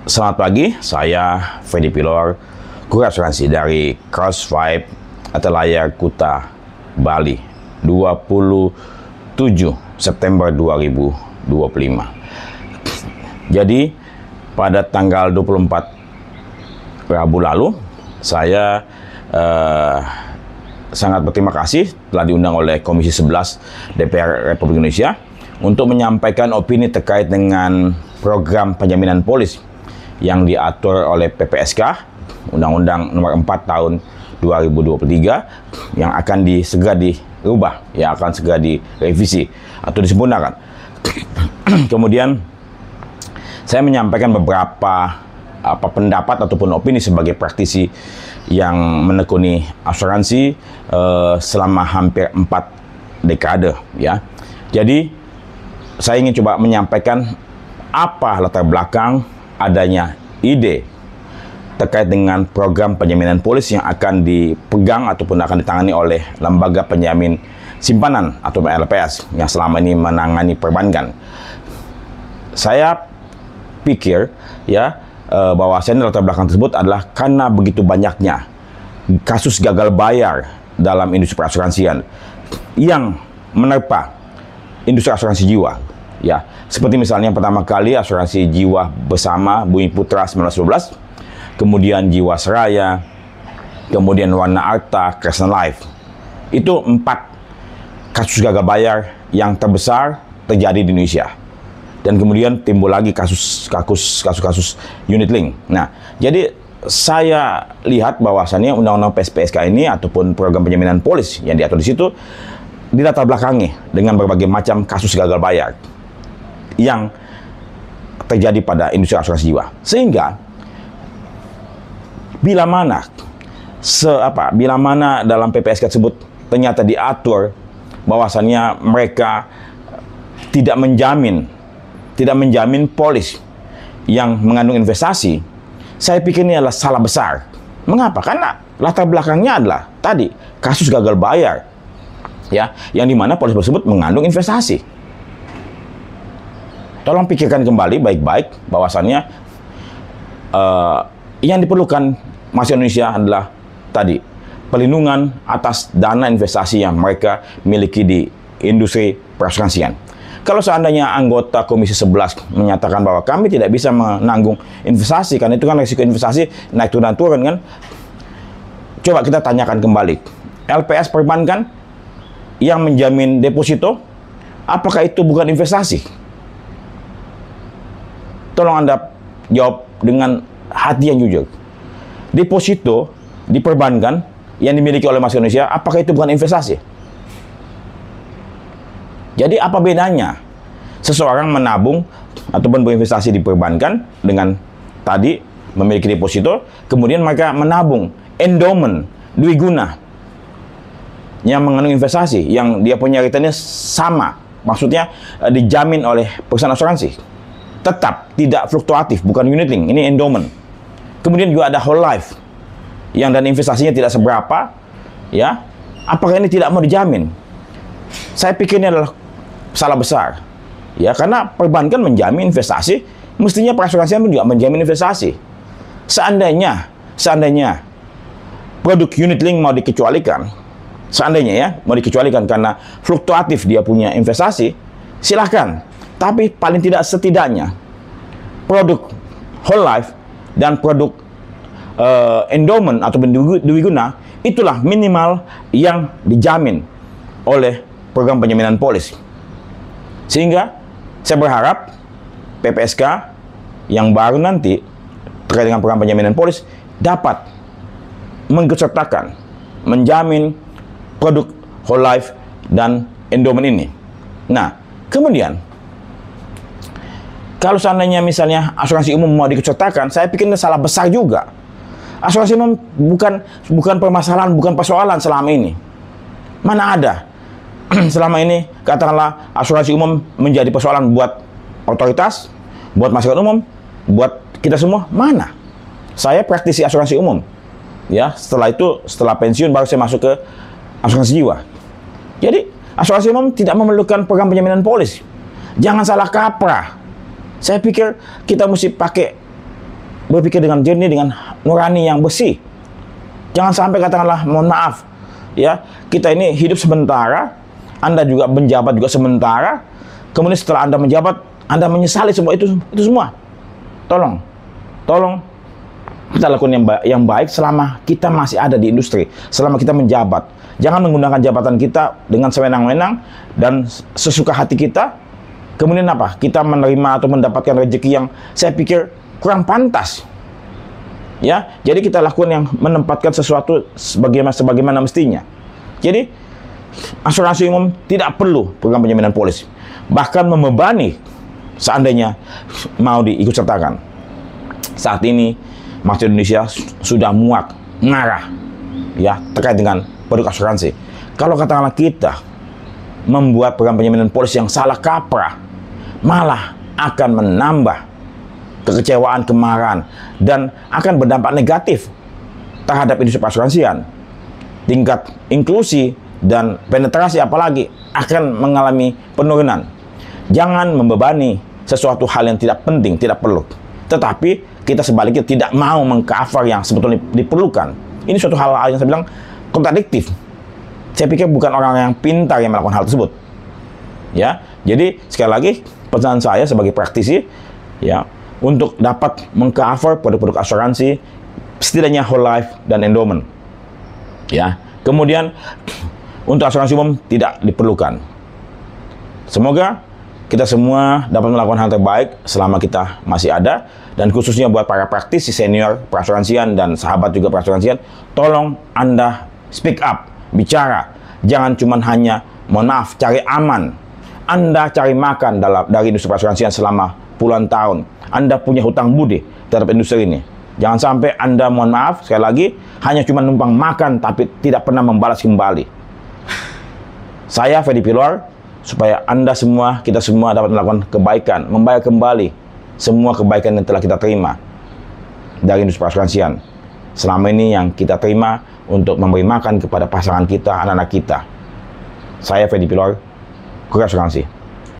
Selamat pagi, saya Freddy Pilor, guru asuransi dari Cross5 Atelaya Kuta, Bali, 27 September 2025. Jadi, pada tanggal 24 Rabu lalu, saya sangat berterima kasih telah diundang oleh Komisi 11 DPR Republik Indonesia untuk menyampaikan opini terkait dengan program penjaminan polis yang diatur oleh PPSK, Undang-Undang Nomor 4 Tahun 2023, yang akan segera dirubah, yang akan segera direvisi atau disempurnakan. Kemudian saya menyampaikan beberapa pendapat ataupun opini sebagai praktisi yang menekuni asuransi selama hampir 4 dekade, ya. Jadi saya ingin coba menyampaikan apa latar belakang adanya ide terkait dengan program penjaminan polis yang akan dipegang ataupun akan ditangani oleh Lembaga Penjamin Simpanan atau LPS yang selama ini menangani perbankan. Saya pikir bahwasanya latar belakang tersebut adalah karena begitu banyaknya kasus gagal bayar dalam industri perasuransian yang menerpa industri asuransi jiwa. Ya, seperti misalnya yang pertama kali asuransi jiwa bersama Bumi Putra 1912, kemudian Jiwasraya, kemudian Warna Arta, Crescent Life. Itu 4 kasus gagal bayar yang terbesar terjadi di Indonesia. Dan kemudian timbul lagi kasus unit link. Nah, jadi saya lihat bahwasannya undang-undang PSK ini ataupun program penjaminan polis yang diatur di situ dilatar belakangi dengan berbagai macam kasus gagal bayar yang terjadi pada industri asuransi jiwa. Sehingga bila mana dalam PPSK tersebut ternyata diatur bahwasannya mereka tidak menjamin polis yang mengandung investasi, saya pikir ini adalah salah besar. Mengapa? Karena latar belakangnya adalah tadi kasus gagal bayar, ya, yang dimana polis tersebut mengandung investasi. Tolong pikirkan kembali baik-baik bahwasannya yang diperlukan masyarakat Indonesia adalah tadi perlindungan atas dana investasi yang mereka miliki di industri perasuransian. Kalau seandainya anggota Komisi 11 menyatakan bahwa kami tidak bisa menanggung investasi karena itu kan risiko investasi naik turun kan, coba kita tanyakan kembali, LPS perbankan yang menjamin deposito, apakah itu bukan investasi? Tolong Anda jawab dengan hati yang jujur. Deposito di perbankan yang dimiliki oleh masyarakat Indonesia, apakah itu bukan investasi? Jadi apa bedanya seseorang menabung ataupun berinvestasi di perbankan dengan tadi memiliki deposito, kemudian mereka menabung endowment, dwiguna, yang mengandung investasi, yang dia punya returnnya sama, maksudnya dijamin oleh perusahaan asuransi, tetap tidak fluktuatif, bukan unit link, ini endowment. Kemudian juga ada whole life yang dan investasinya tidak seberapa, ya. Apakah ini tidak mau dijamin? Saya pikir ini adalah salah besar, ya, karena perbankan menjamin investasi, mestinya perasuransian pun juga menjamin investasi. Seandainya produk unit link mau dikecualikan, mau dikecualikan karena fluktuatif dia punya investasi, silahkan. Tapi paling tidak setidaknya produk whole life dan produk endowment atau dwiguna itulah minimal yang dijamin oleh program penjaminan polis. Sehingga saya berharap PPSK yang baru nanti terkait dengan program penjaminan polis dapat mengikutsertakan menjamin produk whole life dan endowment ini. Nah, kemudian kalau seandainya misalnya asuransi umum mau dikecetakan, saya pikir ini salah besar juga. Asuransi umum bukan permasalahan, bukan persoalan selama ini. Mana ada selama ini katakanlah asuransi umum menjadi persoalan buat otoritas, buat masyarakat umum, buat kita semua? Mana? Saya praktisi asuransi umum. Ya, setelah pensiun baru saya masuk ke asuransi jiwa. Jadi, asuransi umum tidak memerlukan program penjaminan polis. Jangan salah kaprah. Saya pikir kita mesti pakai berpikir dengan jernih, dengan nurani yang bersih. Jangan sampai katakanlah, mohon maaf, ya, kita ini hidup sementara, Anda juga menjabat juga sementara, kemudian setelah Anda menjabat, Anda menyesali semua itu semua. Tolong kita lakukan yang baik selama kita masih ada di industri, selama kita menjabat. Jangan menggunakan jabatan kita dengan sewenang-wenang dan sesuka hati kita. Kemudian apa? Kita menerima atau mendapatkan rezeki yang saya pikir kurang pantas. Ya, jadi kita lakukan yang menempatkan sesuatu sebagaimana mestinya. Jadi asuransi umum tidak perlu program penjaminan polis, bahkan membebani seandainya mau diikutsertakan. Saat ini masyarakat Indonesia sudah muak, marah, ya, terkait dengan produk asuransi. Kalau katakanlah kita membuat program penjaminan polis yang salah kaprah, malah akan menambah kekecewaan, kemarahan, dan akan berdampak negatif terhadap industri perasuransian. Tingkat inklusi dan penetrasi apalagi akan mengalami penurunan. Jangan membebani sesuatu hal yang tidak penting, tidak perlu. Tetapi kita sebaliknya tidak mau mengcover yang sebetulnya diperlukan. Ini suatu hal yang saya bilang kontradiktif. Saya pikir bukan orang yang pintar yang melakukan hal tersebut. Ya, jadi sekali lagi pesan saya sebagai praktisi, ya, untuk dapat mengcover produk-produk asuransi, setidaknya whole life dan endowment. Ya, kemudian untuk asuransi umum tidak diperlukan. Semoga kita semua dapat melakukan hal terbaik selama kita masih ada, dan khususnya buat para praktisi senior perasuransian dan sahabat juga perasuransian, tolong Anda speak up, bicara. Jangan cuma hanya, mohon maaf, cari aman. Anda cari makan dari industri perasuransian selama puluhan tahun. Anda punya hutang budi terhadap industri ini. Jangan sampai Anda, mohon maaf, sekali lagi, hanya cuma numpang makan tapi tidak pernah membalas kembali. Saya Fedi Pilwar, supaya Anda semua, kita semua dapat melakukan kebaikan, membayar kembali semua kebaikan yang telah kita terima dari industri perasuransian. Selama ini yang kita terima untuk memberi makan kepada pasangan kita, anak-anak kita. Saya Fedi Pilwar, Kurir Asuransi.